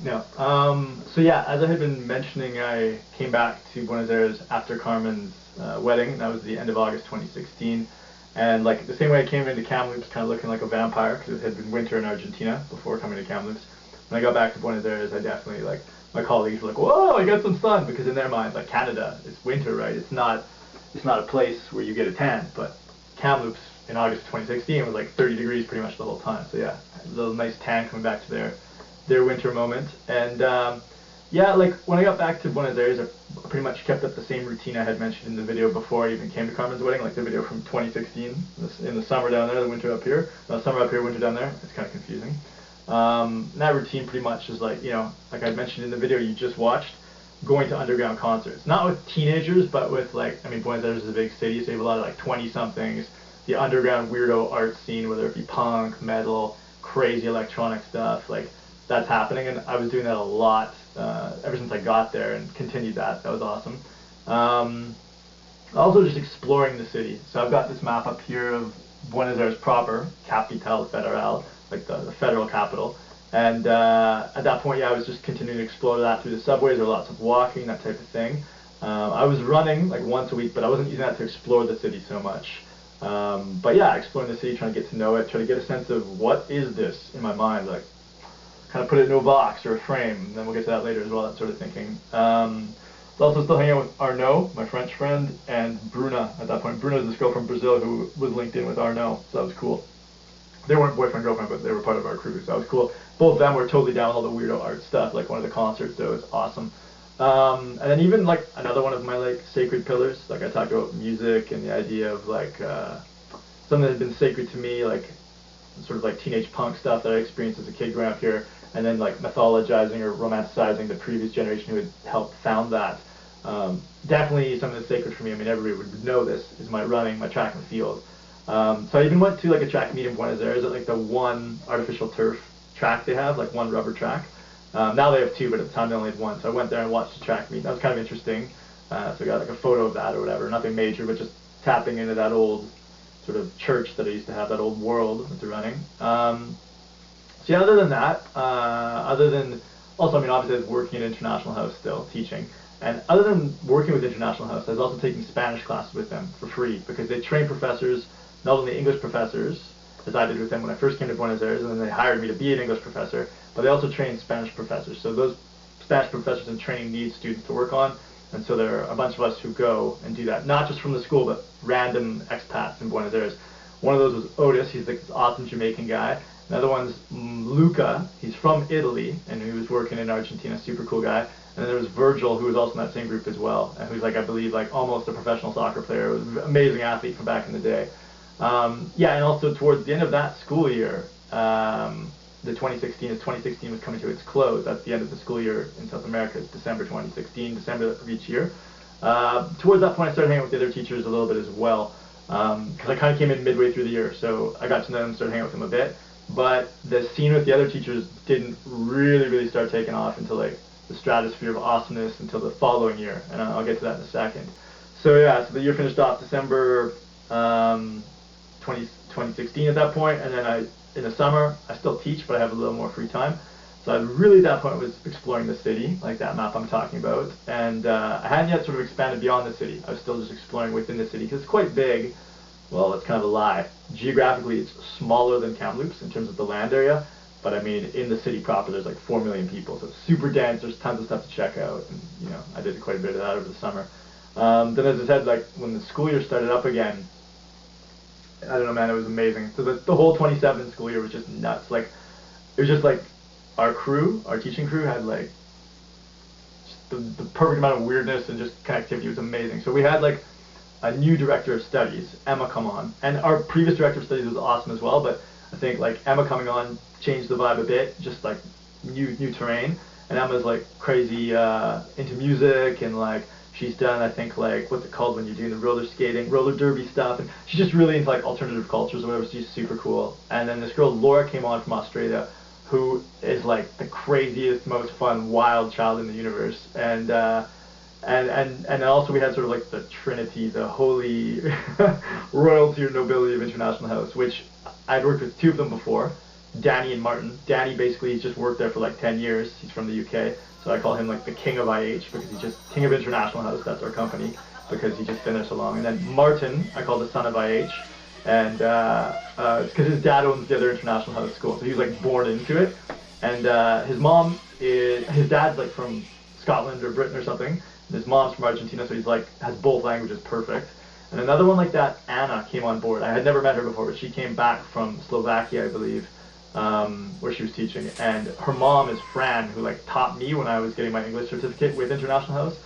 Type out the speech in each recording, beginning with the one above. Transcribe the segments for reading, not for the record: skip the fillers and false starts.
No. So yeah, as I had been mentioning, I came back to Buenos Aires after Carmen's wedding. That was the end of August 2016. And like the same way I came into Kamloops kind of looking like a vampire because it had been winter in Argentina before coming to Kamloops. When I got back to Buenos Aires, I definitely like my colleagues were like, "Whoa, I got some sun!" Because in their mind, like Canada, it's winter, right? It's not a place where you get a tan. But Kamloops in August 2016 was like 30 degrees pretty much the whole time. So yeah, a little nice tan coming back to their winter moment. And yeah, like when I got back to Buenos Aires, I pretty much kept up the same routine I had mentioned in the video before I even came to Carmen's wedding, like the video from 2016, in the summer down there, the winter up here. No, summer up here, winter down there. It's kind of confusing. That routine pretty much is like, like I mentioned in the video you just watched, going to underground concerts. Not with teenagers, but with like, I mean, Buenos Aires is a big city, so you have a lot of like 20-somethings, the underground weirdo art scene, whether it be punk, metal, crazy electronic stuff, like that's happening, and I was doing that a lot ever since I got there and continued that. That was awesome. Also just exploring the city. So I've got this map up here of Buenos Aires proper, Capital Federal, like the federal capital. And at that point, yeah, I was just continuing to explore that through the subways. There were lots of walking, that type of thing. I was running like once a week, but I wasn't using that to explore the city so much. But yeah, exploring the city, trying to get to know it, trying to get a sense of what is this in my mind, like kind of put it into a box or a frame, and then we'll get to that later as well, that sort of thinking. Also still hanging out with Arnaud, my French friend, and Bruna at that point. Bruna is this girl from Brazil who was linked in with Arnaud, so that was cool. They weren't boyfriend, girlfriend, but they were part of our crew, so that was cool. Both of them were totally down with all the weirdo art stuff, like one of the concerts, so it was awesome. And then even like another one of my like sacred pillars, like I talked about music and the idea of like something that had been sacred to me, like sort of like teenage punk stuff that I experienced as a kid growing up here, and then like mythologizing or romanticizing the previous generation who had helped found that. Definitely something that's sacred for me. I mean, everybody would know this, is my running, my track and field. So I even went to like a track meet in Buenos Aires at like the one artificial turf track they have, like one rubber track. Now they have two, but at the time they only had one. So I went there and watched the track meet. That was kind of interesting. So I got like a photo of that or whatever. Nothing major, but just tapping into that old sort of church that I used to have, that old world with the running. So yeah, other than that, also, I mean, obviously I was working at International House still, teaching. And other than working with International House, I was also taking Spanish classes with them for free because they train professors, not only English professors, as I did with them when I first came to Buenos Aires, and then they hired me to be an English professor, but they also train Spanish professors. So those Spanish professors in training need students to work on, and so there are a bunch of us who go and do that, not just from the school, but random expats in Buenos Aires. One of those was Otis, he's like this awesome Jamaican guy. Another one's Luca, he's from Italy, and he was working in Argentina, super cool guy. And then there was Virgil, who was also in that same group as well, and who's like, I believe, like almost a professional soccer player, was an amazing athlete from back in the day. Yeah, and also towards the end of that school year, the 2016 was coming to its close. That's the end of the school year in South America. It's December 2016, December of each year. Towards that point, I started hanging out with the other teachers a little bit as well, because I kind of came in midway through the year, so I got to know them, started hanging out with them a bit. But the scene with the other teachers didn't really start taking off until like the stratosphere of awesomeness until the following year, and I'll get to that in a second. So yeah, so the year finished off December 2016 at that point, and then in the summer, I still teach, but I have a little more free time. So I really at that point was exploring the city, like that map I'm talking about, and I hadn't yet sort of expanded beyond the city. I was still just exploring within the city, because it's quite big. Well, it's kind of a lie. Geographically, it's smaller than Kamloops in terms of the land area, but I mean, in the city proper, there's like 4 million people, so it's super dense. There's tons of stuff to check out, and I did quite a bit of that over the summer. Then, as I said, like when the school year started up again, I don't know, man, it was amazing. So the whole 2017 school year was just nuts. Like, it was just like our teaching crew had like just the perfect amount of weirdness and just connectivity. It was amazing. So we had like a new director of studies, Emma, come on, and our previous director of studies was awesome as well. But I think like Emma coming on changed the vibe a bit, just like new terrain. And Emma's like crazy into music, and like she's done, I think, like what's it called when you're doing the roller derby stuff, and she's just really into like alternative cultures or whatever. So she's super cool. And then this girl Laura came on from Australia, who is like the craziest, most fun, wild child in the universe. And also we had sort of like the Trinity, the holy royalty or nobility of International House, which I'd worked with two of them before. Danny and Martin. Danny basically he's just worked there for like 10 years. He's from the UK, so I call him like the king of IH because he's just king of International House. That's our company because he just finished along. And then Martin, I call the son of IH, and it's because his dad owns the other International House school, so he was like born into it. And his dad's like from Scotland or Britain or something, and his mom's from Argentina, so he's like has both languages perfect. And another one like that, Anna, came on board. I had never met her before, but she came back from Slovakia, I believe, where she was teaching. And her mom is Fran, who like taught me when I was getting my English certificate with International House.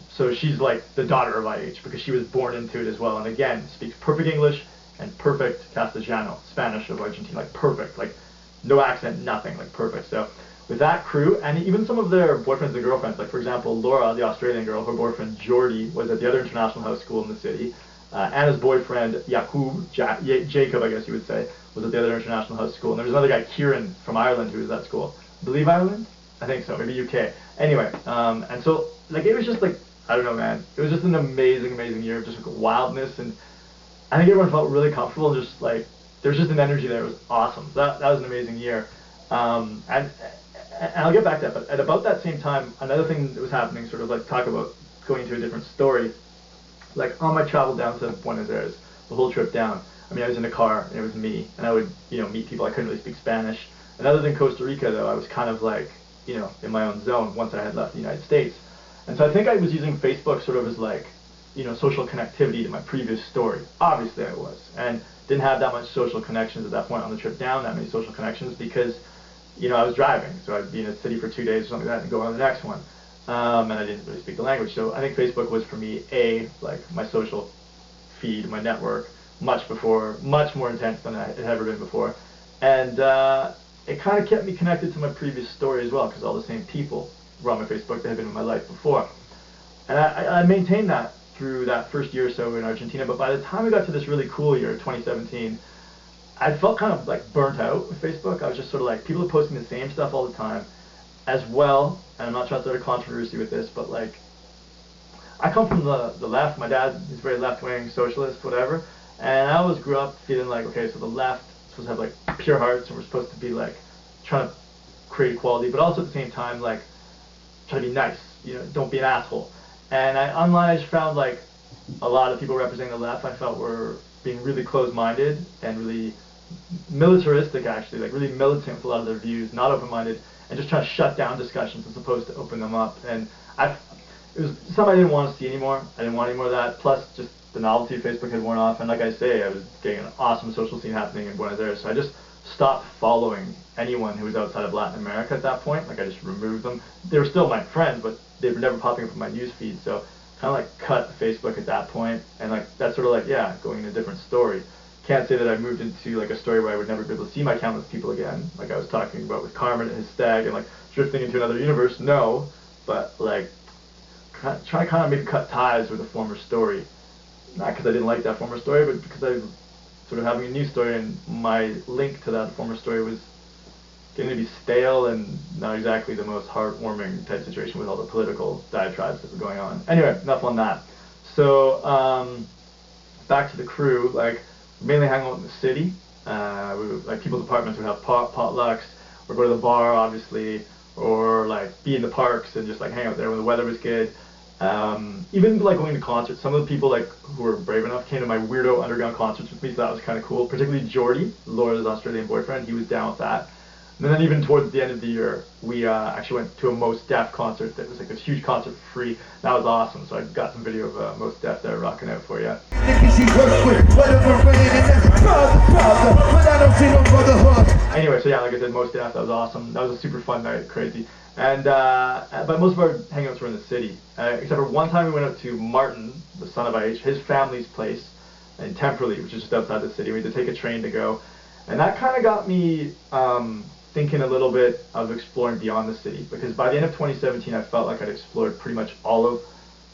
So she's like the daughter of IH because she was born into it as well. And again, speaks perfect English and perfect Castellano, Spanish of Argentina, like perfect, like no accent, nothing, like perfect. So with that crew, and even some of their boyfriends and girlfriends, like for example, Laura, the Australian girl, her boyfriend Jordy was at the other International House school in the city. Anna's boyfriend, Jacob, I guess you would say, was at the other International House school. And there was another guy, Kieran, from Ireland, who was at school. I believe Ireland? I think so, maybe UK. Anyway, and so, like, it was just like, I don't know, man. It was just an amazing, amazing year of just like wildness. And I think everyone felt really comfortable, just like, there's just an energy there. It was awesome. That was an amazing year. And I'll get back to that, but at about that same time, another thing that was happening, sort of like talk about going into a different story, like on my travel down to Buenos Aires, the whole trip down, I mean, I was in a car, and it was me, and I would, meet people. I couldn't really speak Spanish. And other than Costa Rica, though, I was kind of like, in my own zone once I had left the United States. And so I think I was using Facebook sort of as like, social connectivity to my previous story. Obviously I was, and didn't have that much social connections at that point on the trip down, that many social connections, because I was driving, so I'd be in a city for 2 days or something like that and go on to the next one. And I didn't really speak the language, so I think Facebook was for me, like my social feed, my network, much more intense than it had ever been before. And it kind of kept me connected to my previous story as well, because all the same people were on my Facebook that had been in my life before. And I maintained that through that first year or so in Argentina, but by the time we got to this really cool year, 2017, I felt kind of like burnt out with Facebook. I was just sort of like, people are posting the same stuff all the time as well, and I'm not trying to start a controversy with this, but like, I come from the left. My dad is very left-wing, socialist, whatever, and I always grew up feeling like, okay, so the left is supposed to have like pure hearts, and we're supposed to be like trying to create equality, but also at the same time like try to be nice, don't be an asshole. And online I just found like a lot of people representing the left I felt were being really closed-minded and really militaristic, actually, like really militant with a lot of their views, not open-minded, and just trying to shut down discussions as opposed to open them up. And it was something I didn't want to see anymore. I didn't want any more of that. Plus, just the novelty of Facebook had worn off, and like I say, I was getting an awesome social scene happening in Buenos Aires, so I just stopped following anyone who was outside of Latin America at that point. Like, I just removed them. They were still my friends, but they were never popping up in my news feed, so kind of like cut Facebook at that point, and like that's sort of like, yeah, going in a different story. Can't say that I moved into like a story where I would never be able to see my countless people again, like I was talking about with Carmen and his stag, and like drifting into another universe, no, but like trying to kind of maybe cut ties with a former story. Not because I didn't like that former story, but because I was sort of having a new story, and my link to that former story was getting to be stale and not exactly the most heartwarming type situation with all the political diatribes that were going on. Anyway, enough on that. So back to the crew, like mainly hang out in the city. Like people's apartments would have potlucks, or go to the bar, obviously, or like be in the parks and just like hang out there when the weather was good. Even like going to concerts. Some of the people like who were brave enough came to my weirdo underground concerts with me, so that was kind of cool. Particularly Jordy, Laura's Australian boyfriend, he was down with that. And then even towards the end of the year, we actually went to a Mos Def concert that was like this huge concert for free. That was awesome, so I got some video of Mos Def there rocking out for you. Anyway, so yeah, like I said, Mos Def, that was awesome. That was a super fun night, crazy. And but most of our hangouts were in the city, except for one time we went out to Martin, the son of IH, his family's place in Temperley, which is just outside the city. We had to take a train to go, and that kind of got me thinking a little bit of exploring beyond the city, because by the end of 2017 I felt like I'd explored pretty much all of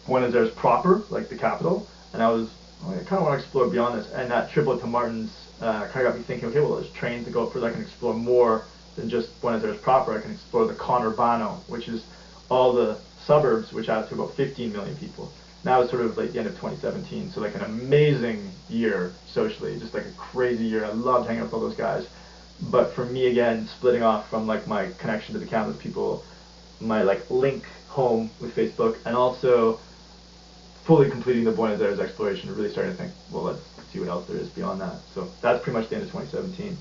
Buenos Aires proper, like the capital, and I kind of want to explore beyond this. And that trip out to Martin's kind of got me thinking, okay, well, there's trains to go up further. I can explore more than just Buenos Aires proper. I can explore the conurbano, which is all the suburbs, which add to about 15 million people. Now it's sort of like the end of 2017, so like an amazing year socially, just like a crazy year. I loved hanging out with all those guys. But for me, again, splitting off from like my connection to the countless people, my like link home with Facebook, and also fully completing the Buenos Aires exploration, really starting to think, well, let's see what else there is beyond that. So that's pretty much the end of 2017.